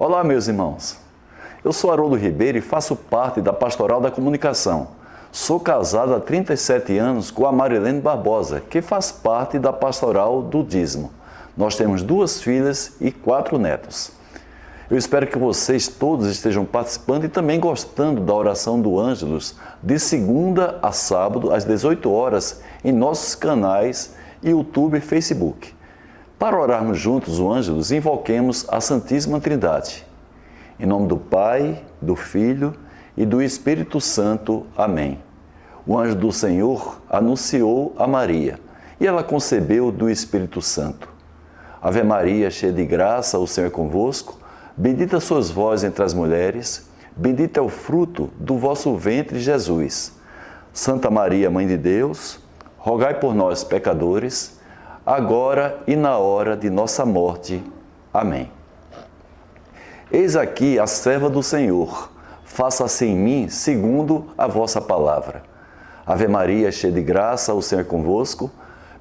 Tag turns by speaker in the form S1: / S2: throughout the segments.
S1: Olá, meus irmãos. Eu sou Haroldo Ribeiro e faço parte da Pastoral da Comunicação. Sou casado há 37 anos com a Marilene Barbosa, que faz parte da Pastoral do Dízimo. Nós temos 2 filhas e 4 netos. Eu espero que vocês todos estejam participando e também gostando da oração do Ângelus de segunda a sábado, às 18 horas, em nossos canais YouTube e Facebook. Para orarmos juntos o Ângelus, invoquemos a Santíssima Trindade. Em nome do Pai, do Filho e do Espírito Santo. Amém. O anjo do Senhor anunciou a Maria, e ela concebeu do Espírito Santo. Ave Maria, cheia de graça, o Senhor é convosco. Bendita sois vós entre as mulheres, bendito é o fruto do vosso ventre, Jesus. Santa Maria, Mãe de Deus, rogai por nós, pecadores, agora e na hora de nossa morte. Amém. Eis aqui a serva do Senhor, faça-se em mim segundo a vossa palavra. Ave Maria, cheia de graça, o Senhor é convosco.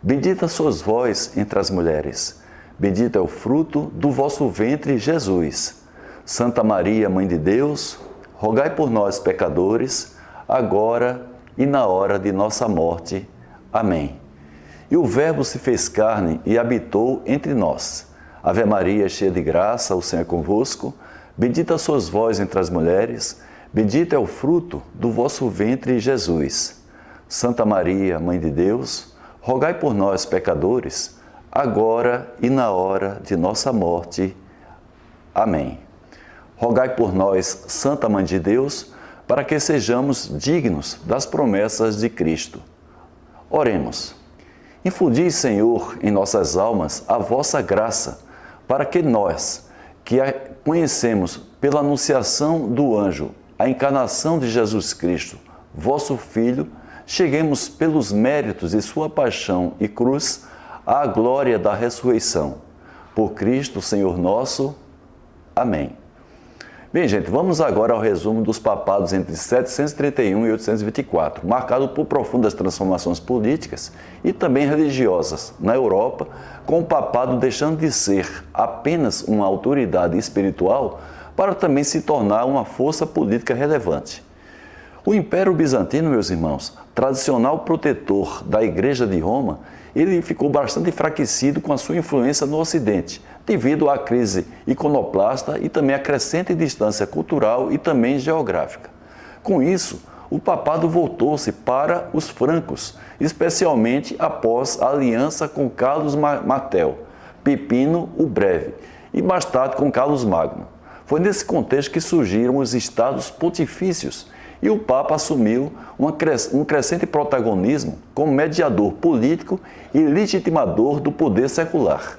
S1: Bendita sois vós entre as mulheres, bendito é o fruto do vosso ventre, Jesus. Santa Maria, Mãe de Deus, rogai por nós, pecadores, agora e na hora de nossa morte. Amém. E o Verbo se fez carne e habitou entre nós. Ave Maria, cheia de graça, o Senhor é convosco. Bendita sois vós entre as mulheres, bendito é o fruto do vosso ventre, Jesus. Santa Maria, Mãe de Deus, rogai por nós, pecadores, agora e na hora de nossa morte. Amém. Rogai por nós, Santa Mãe de Deus, para que sejamos dignos das promessas de Cristo. Oremos. Infundi, Senhor, em nossas almas a vossa graça, para que nós, que a conhecemos pela anunciação do anjo, a encarnação de Jesus Cristo, vosso Filho, cheguemos pelos méritos de sua paixão e cruz à glória da ressurreição. Por Cristo, Senhor nosso. Amém. Bem, gente, vamos agora ao resumo dos papados entre 731 e 824, marcado por profundas transformações políticas e também religiosas na Europa, com o papado deixando de ser apenas uma autoridade espiritual para também se tornar uma força política relevante. O Império Bizantino, meus irmãos, tradicional protetor da Igreja de Roma, ele ficou bastante enfraquecido com a sua influência no Ocidente, devido à crise iconoclasta e também à crescente distância cultural e também geográfica. Com isso, o papado voltou-se para os francos, especialmente após a aliança com Carlos Martel, Pipino o Breve e mais tarde com Carlos Magno. Foi nesse contexto que surgiram os estados pontifícios e o Papa assumiu um crescente protagonismo como mediador político e legitimador do poder secular.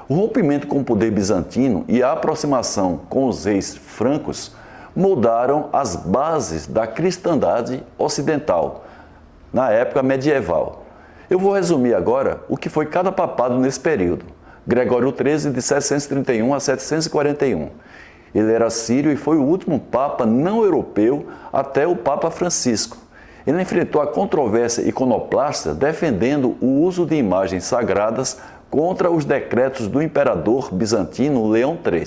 S1: O rompimento com o poder bizantino e a aproximação com os reis francos moldaram as bases da cristandade ocidental, na época medieval. Eu vou resumir agora o que foi cada papado nesse período. Gregório XIII, de 731 a 741. Ele era sírio e foi o último papa não europeu até o Papa Francisco. Ele enfrentou a controvérsia iconoclasta defendendo o uso de imagens sagradas contra os decretos do imperador bizantino Leão III.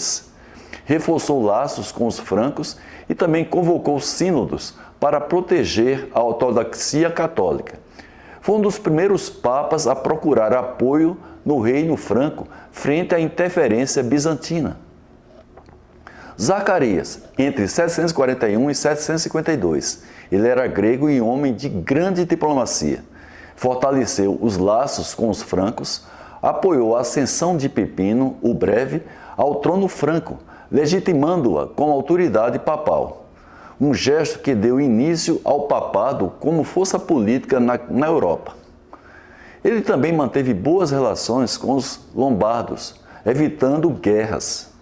S1: Reforçou laços com os francos e também convocou sínodos para proteger a ortodoxia católica. Foi um dos primeiros papas a procurar apoio no reino franco frente à interferência bizantina. Zacarias, entre 741 e 752. Ele era grego e homem de grande diplomacia. Fortaleceu os laços com os francos, apoiou a ascensão de Pipino o Breve ao trono franco, legitimando-a como autoridade papal. Um gesto que deu início ao papado como força política na Europa. Ele também manteve boas relações com os lombardos, evitando guerras.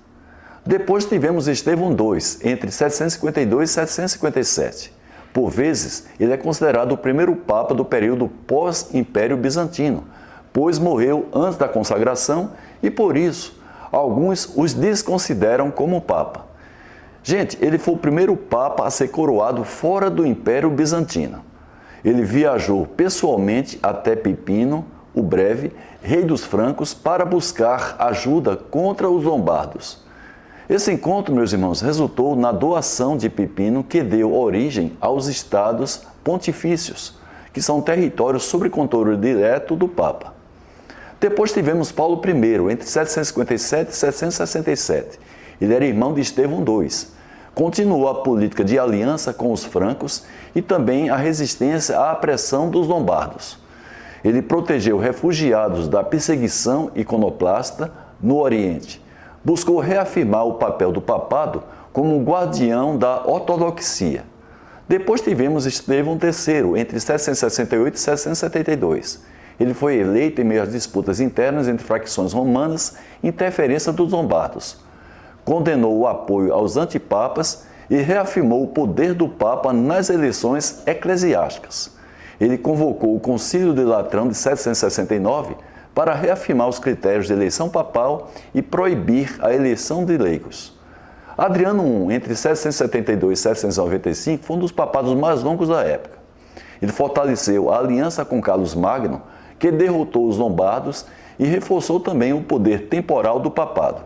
S1: Depois tivemos Estevão II, entre 752 e 757. Por vezes, ele é considerado o primeiro papa do período pós-Império Bizantino, pois morreu antes da consagração e, por isso, alguns os desconsideram como papa. Gente, ele foi o primeiro papa a ser coroado fora do Império Bizantino. Ele viajou pessoalmente até Pipino o Breve, rei dos francos, para buscar ajuda contra os lombardos. Esse encontro, meus irmãos, resultou na doação de Pipino, que deu origem aos estados pontifícios, que são territórios sob controle direto do Papa. Depois tivemos Paulo I, entre 757 e 767. Ele era irmão de Estevão II. Continuou a política de aliança com os francos e também a resistência à pressão dos lombardos. Ele protegeu refugiados da perseguição iconoclasta no Oriente. Buscou reafirmar o papel do papado como guardião da ortodoxia. Depois tivemos Estevão III, entre 768 e 772. Ele foi eleito em meio às disputas internas entre facções romanas e interferência dos lombardos. Condenou o apoio aos antipapas e reafirmou o poder do Papa nas eleições eclesiásticas. Ele convocou o Concílio de Latrão de 769 para reafirmar os critérios de eleição papal e proibir a eleição de leigos. Adriano I, entre 772 e 795, foi um dos papados mais longos da época. Ele fortaleceu a aliança com Carlos Magno, que derrotou os lombardos e reforçou também o poder temporal do papado.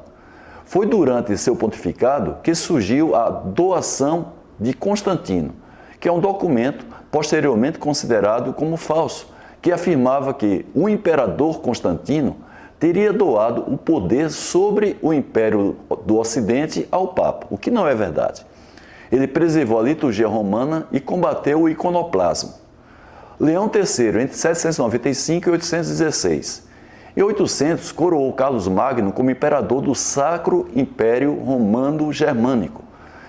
S1: Foi durante seu pontificado que surgiu a doação de Constantino, que é um documento posteriormente considerado como falso, que afirmava que o imperador Constantino teria doado o poder sobre o Império do Ocidente ao Papa, o que não é verdade. Ele preservou a liturgia romana e combateu o iconoclasmo. Leão III, entre 795 e 816. Em 800, coroou Carlos Magno como imperador do Sacro Império Romano Germânico,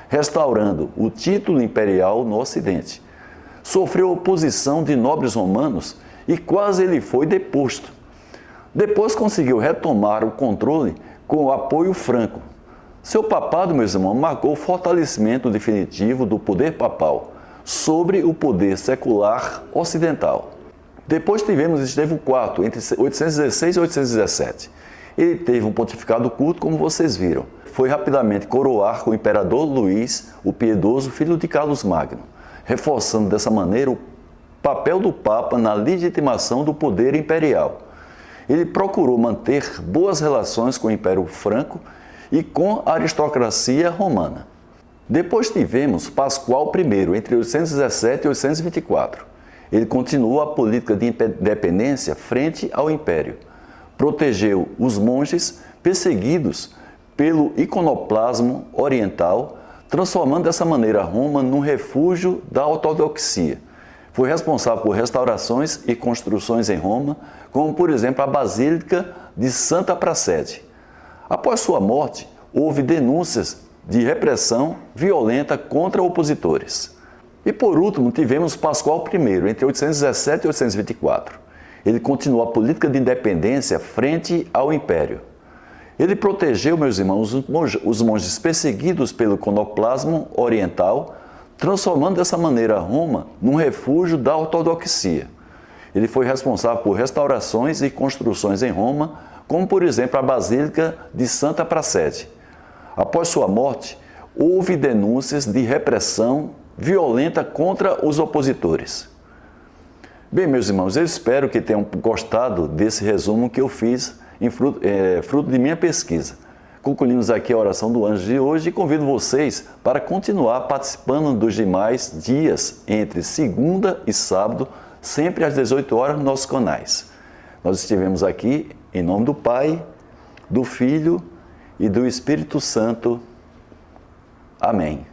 S1: restaurando o título imperial no Ocidente. Sofreu oposição de nobres romanos e quase ele foi deposto. Depois conseguiu retomar o controle com o apoio franco. Seu papado, meus irmãos, marcou o fortalecimento definitivo do poder papal sobre o poder secular ocidental. Depois tivemos Estevão IV, entre 816 e 817. Ele teve um pontificado curto, como vocês viram. Foi rapidamente coroar com o imperador Luís, o Piedoso, filho de Carlos Magno, reforçando dessa maneira o papel do Papa na legitimação do poder imperial. Ele procurou manter boas relações com o Império Franco e com a aristocracia romana. Depois tivemos Pascoal I, entre 817 e 824. Ele continuou a política de independência frente ao Império. Protegeu os monges perseguidos pelo iconoclasmo oriental, transformando dessa maneira Roma num refúgio da ortodoxia. Foi responsável por restaurações e construções em Roma, como, por exemplo, a Basílica de Santa Prassede. Após sua morte, houve denúncias de repressão violenta contra opositores. E, por último, tivemos Pascoal I, entre 817 e 824. Ele continuou a política de independência frente ao Império. Ele protegeu, meus irmãos, os monges perseguidos pelo iconoclasmo oriental, transformando dessa maneira Roma num refúgio da ortodoxia. Ele foi responsável por restaurações e construções em Roma, como, por exemplo, a Basílica de Santa Prassede. Após sua morte, houve denúncias de repressão violenta contra os opositores. Bem, meus irmãos, eu espero que tenham gostado desse resumo que eu fiz fruto de minha pesquisa. Concluímos aqui a oração do anjo de hoje e convido vocês para continuar participando dos demais dias entre segunda e sábado, sempre às 18 horas, nos nossos canais. Nós estivemos aqui em nome do Pai, do Filho e do Espírito Santo. Amém.